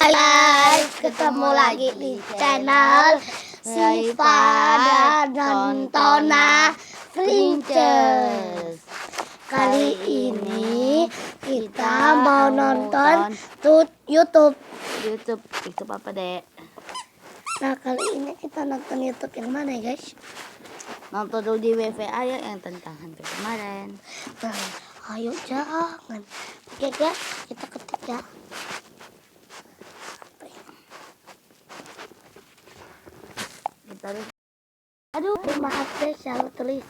guys, ketemu lagi di channel Siva dan Nontona Princess. Kali ini kita mau nonton YouTube apa dek? Nah, kali ini kita nonton YouTube yang mana ya guys? Nonton dulu di WVA ya, yang tentang hampir kemarin. Nah, ayo jangan. Oke guys, kita ketik ya. Aduh, maaf deh, salah tulis.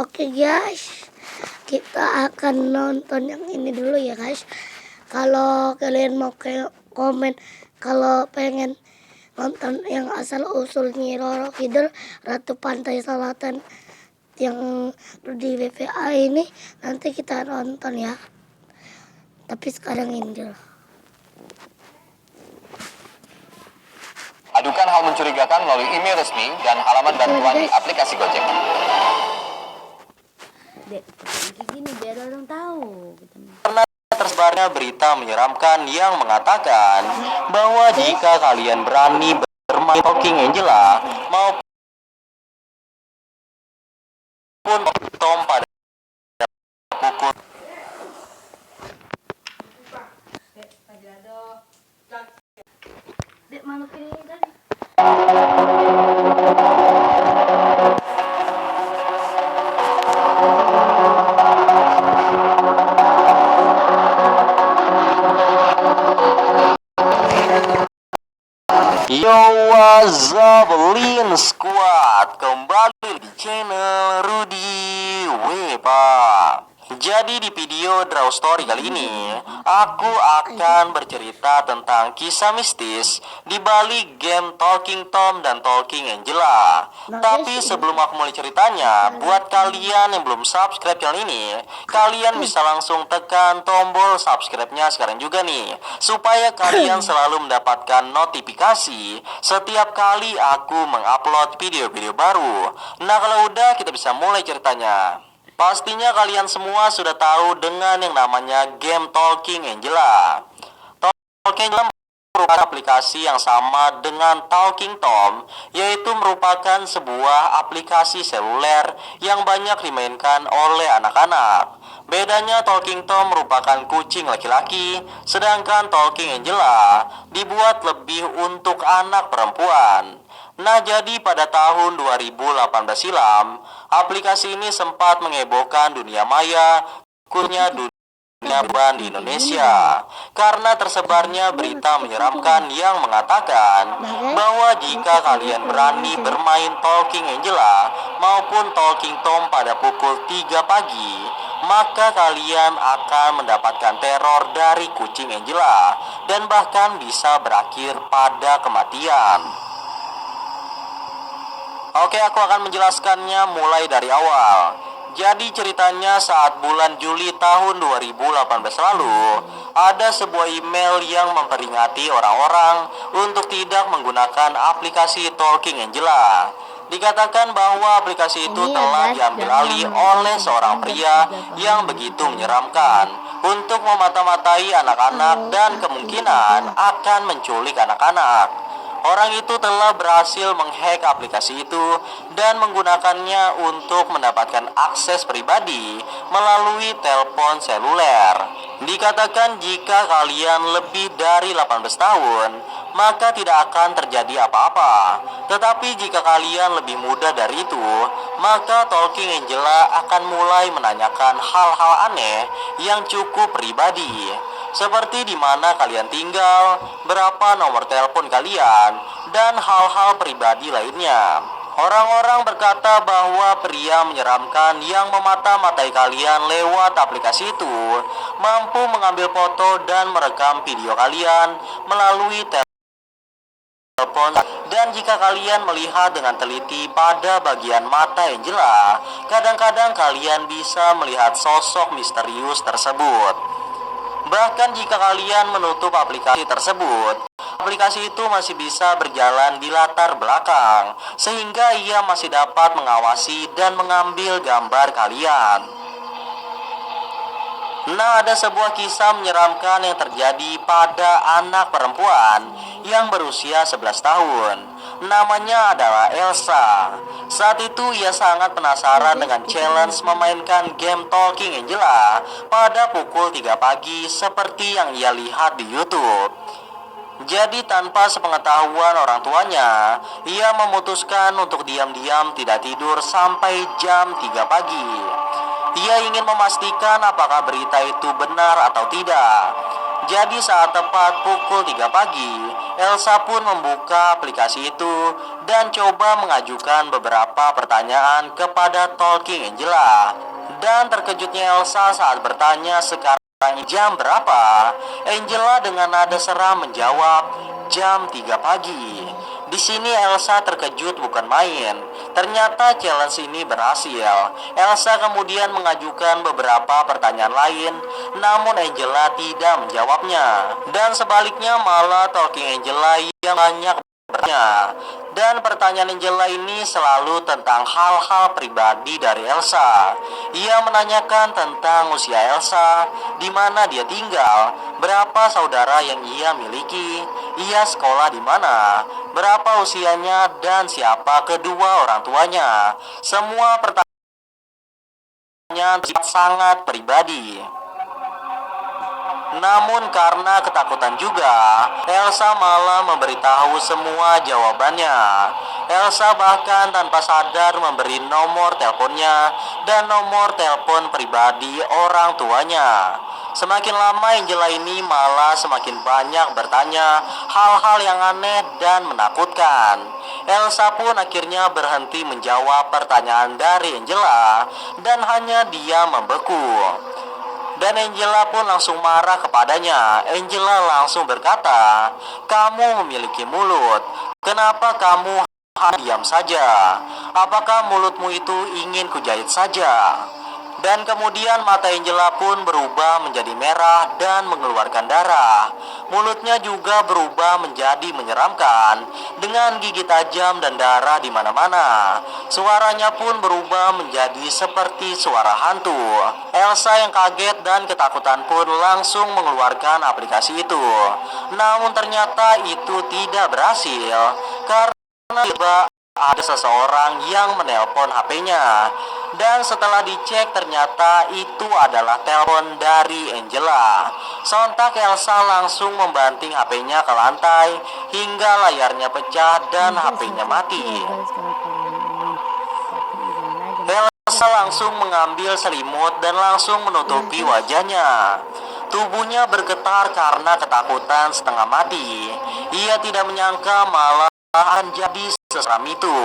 Oke guys, kita akan nonton yang ini dulu ya guys. Kalau kalian mau komen, kalau pengen nonton yang asal usul Nyi Roro Kidul Ratu Pantai Selatan yang di WVA ini, nanti kita nonton ya. Tapi sekarang ini dulu. Adukan hal mencurigakan melalui email resmi dan halaman bantuan di aplikasi Gojek. Dek, kayak gini biar orang tahu. Karena tersebarnya berita menyeramkan yang mengatakan bahwa jika kalian berani bermain Talking Angela maupun Tom pada pukul Dek, mana pilih tadi? Yo, what's up, Lin Squad? Kembali di channel Rudy Wepa. Jadi di video Draw Story kali ini, aku akan bercerita tentang kisah mistis di balik game Talking Tom dan Talking Angela. Tapi sebelum aku mulai ceritanya, buat kalian yang belum subscribe channel ini, kalian bisa langsung tekan tombol subscribe-nya sekarang juga nih, supaya kalian selalu mendapatkan notifikasi setiap kali aku mengupload video-video baru. Nah, kalau udah, kita bisa mulai ceritanya. Pastinya kalian semua sudah tahu dengan yang namanya game Talking Angela. Talking Angela merupakan aplikasi yang sama dengan Talking Tom, yaitu merupakan sebuah aplikasi seluler yang banyak dimainkan oleh anak-anak. Bedanya Talking Tom merupakan kucing laki-laki, sedangkan Talking Angela dibuat lebih untuk anak perempuan. Nah, jadi pada tahun 2018 silam, aplikasi ini sempat mengebohkan dunia maya, khususnya dunia ban di Indonesia, karena tersebarnya berita menyeramkan yang mengatakan bahwa jika kalian berani bermain Talking Angela maupun Talking Tom pada pukul 3 pagi, maka kalian akan mendapatkan teror dari kucing Angela dan bahkan bisa berakhir pada kematian. Oke, aku akan menjelaskannya mulai dari awal. Jadi ceritanya saat bulan Juli tahun 2018 lalu, ada sebuah email yang memperingati orang-orang untuk tidak menggunakan aplikasi Talking Angela. Dikatakan bahwa aplikasi itu telah diambil alih oleh seorang pria yang begitu menyeramkan untuk memata-matai anak-anak dan kemungkinan akan menculik anak-anak. Orang itu telah berhasil menghack aplikasi itu dan menggunakannya untuk mendapatkan akses pribadi melalui telepon seluler. Dikatakan jika kalian lebih dari 18 tahun, maka tidak akan terjadi apa-apa. Tetapi jika kalian lebih muda dari itu, maka Talking Angela akan mulai menanyakan hal-hal aneh yang cukup pribadi, seperti di mana kalian tinggal, berapa nomor telepon kalian, dan hal-hal pribadi lainnya. Orang-orang berkata bahwa pria menyeramkan yang memata-matai kalian lewat aplikasi itu mampu mengambil foto dan merekam video kalian melalui telepon. Dan jika kalian melihat dengan teliti pada bagian mata Angela, kadang-kadang kalian bisa melihat sosok misterius tersebut. Bahkan jika kalian menutup aplikasi tersebut, aplikasi itu masih bisa berjalan di latar belakang, sehingga ia masih dapat mengawasi dan mengambil gambar kalian. Nah, ada sebuah kisah menyeramkan yang terjadi pada anak perempuan yang berusia 11 tahun. Namanya adalah Elsa. Saat itu ia sangat penasaran dengan challenge memainkan game Talking Angela pada pukul 3 pagi seperti yang ia lihat di YouTube. Jadi tanpa sepengetahuan orang tuanya, ia memutuskan untuk diam-diam tidak tidur sampai jam 3 pagi. Ia ingin memastikan apakah berita itu benar atau tidak. Jadi saat tepat pukul 3 pagi, Elsa pun membuka aplikasi itu dan coba mengajukan beberapa pertanyaan kepada Talking Angela. Dan terkejutnya Elsa saat bertanya sekarang jam berapa? Angela dengan nada seram menjawab, jam 3 pagi. Di sini Elsa terkejut bukan main. Ternyata challenge ini berhasil. Elsa kemudian mengajukan beberapa pertanyaan lain, namun Angela tidak menjawabnya. Dan sebaliknya malah Talking Angela yang banyak bertanya. Dan pertanyaan Angela ini selalu tentang hal-hal pribadi dari Elsa. Ia menanyakan tentang usia Elsa, di mana dia tinggal, berapa saudara yang ia miliki, ia sekolah di mana, berapa usianya, dan siapa kedua orang tuanya. Semua pertanyaan sangat pribadi. Namun karena ketakutan juga, Elsa malah memberitahu semua jawabannya. Elsa bahkan tanpa sadar memberi nomor teleponnya dan nomor telepon pribadi orang tuanya. Semakin lama Angela ini malah semakin banyak bertanya hal-hal yang aneh dan menakutkan. Elsa pun akhirnya berhenti menjawab pertanyaan dari Angela dan hanya diam membeku. Dan Angela pun langsung marah kepadanya. Angela langsung berkata, "Kamu memiliki mulut. Kenapa kamu diam saja? Apakah mulutmu itu ingin kujahit saja?" Dan kemudian mata Angela pun berubah menjadi merah dan mengeluarkan darah. Mulutnya juga berubah menjadi menyeramkan dengan gigi tajam dan darah di mana-mana. Suaranya pun berubah menjadi seperti suara hantu. Elsa yang kaget dan ketakutan pun langsung mengeluarkan aplikasi itu. Namun ternyata itu tidak berhasil karena tiba ada seseorang yang menelpon HP-nya. Dan setelah dicek ternyata itu adalah telepon dari Angela. Sontak Elsa langsung membanting HP-nya ke lantai hingga layarnya pecah dan HP-nya mati. Elsa langsung mengambil selimut dan langsung menutupi wajahnya. Tubuhnya bergetar karena ketakutan setengah mati. Ia tidak menyangka malah akan jadi seseram itu.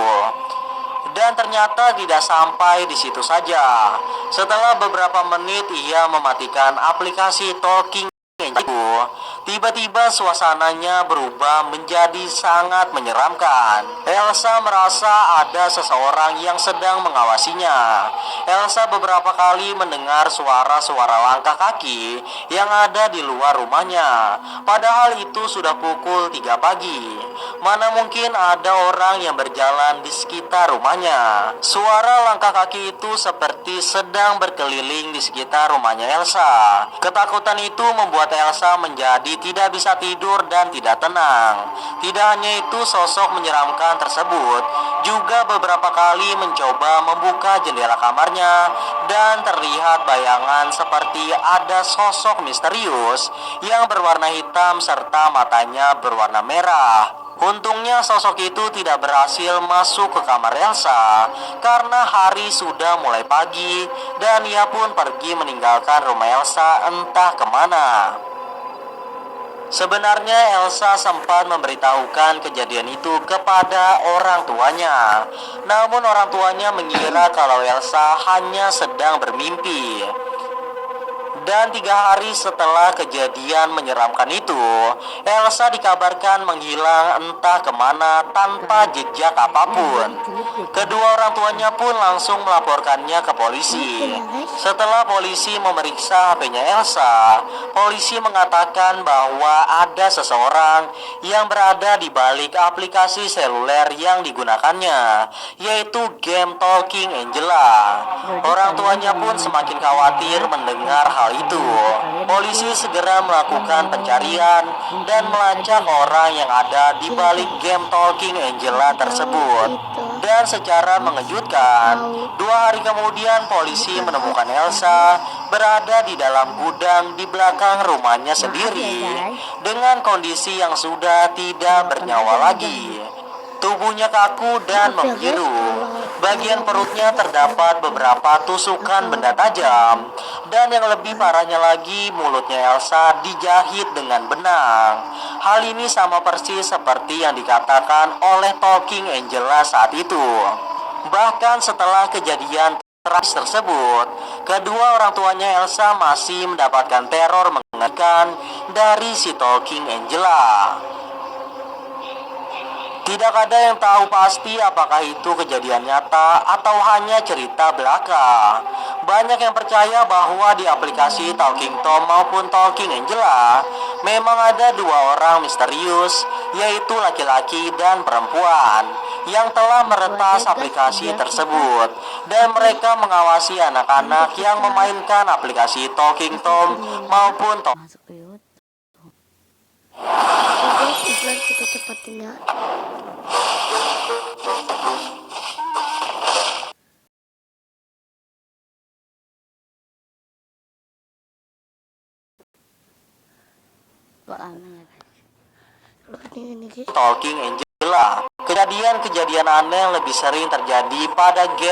Dan ternyata tidak sampai di situ saja. Setelah beberapa menit ia mematikan aplikasi Talking Angela. Tiba-tiba suasananya berubah menjadi sangat menyeramkan. Elsa merasa ada seseorang yang sedang mengawasinya. Elsa beberapa kali mendengar suara-suara langkah kaki yang ada di luar rumahnya. Padahal itu sudah pukul 3 pagi. Mana mungkin ada orang yang berjalan di sekitar rumahnya. Suara langkah kaki itu seperti sedang berkeliling di sekitar rumahnya Elsa. Ketakutan itu membuat Elsa menjadi tidak bisa tidur dan tidak tenang. Tidak hanya itu, sosok menyeramkan tersebut juga beberapa kali mencoba membuka jendela kamarnya dan terlihat bayangan seperti ada sosok misterius yang berwarna hitam serta matanya berwarna merah. Untungnya sosok itu tidak berhasil masuk ke kamar Elsa karena hari sudah mulai pagi dan ia pun pergi meninggalkan rumah Elsa entah kemana. Sebenarnya Elsa sempat memberitahukan kejadian itu kepada orang tuanya. Namun orang tuanya mengira kalau Elsa hanya sedang bermimpi. Dan 3 hari setelah kejadian menyeramkan itu, Elsa dikabarkan menghilang entah kemana tanpa jejak apapun. Kedua orang tuanya pun langsung melaporkannya ke polisi. Setelah polisi memeriksa HP-nya Elsa, polisi mengatakan bahwa ada seseorang yang berada di balik aplikasi seluler yang digunakannya, yaitu game Talking Angela. Orang tuanya pun semakin khawatir mendengar hal itu. Polisi segera melakukan pencarian dan melacak orang yang ada di balik game Talking Angela tersebut. Dan secara mengejutkan, 2 hari kemudian polisi menemukan Elsa berada di dalam gudang di belakang rumahnya sendiri dengan kondisi yang sudah tidak bernyawa lagi. Tubuhnya kaku dan menghiru. Bagian perutnya terdapat beberapa tusukan benda tajam. Dan yang lebih parahnya lagi, mulutnya Elsa dijahit dengan benang. Hal ini sama persis seperti yang dikatakan oleh Talking Angela saat itu. Bahkan setelah kejadian tragis tersebut, kedua orang tuanya Elsa masih mendapatkan teror mengerikan dari si Talking Angela. Tidak ada yang tahu pasti apakah itu kejadian nyata atau hanya cerita belaka. Banyak yang percaya bahwa di aplikasi Talking Tom maupun Talking Angela memang ada 2 orang misterius, yaitu laki-laki dan perempuan, yang telah meretas aplikasi tersebut. Dan mereka mengawasi anak-anak yang memainkan aplikasi Talking Tom maupun Masuk ke YouTube. Oke, iklan kita cepatin ya. Kok aneh ya guys. Ini guys. Talking Angela. Kejadian-kejadian aneh lebih sering terjadi pada game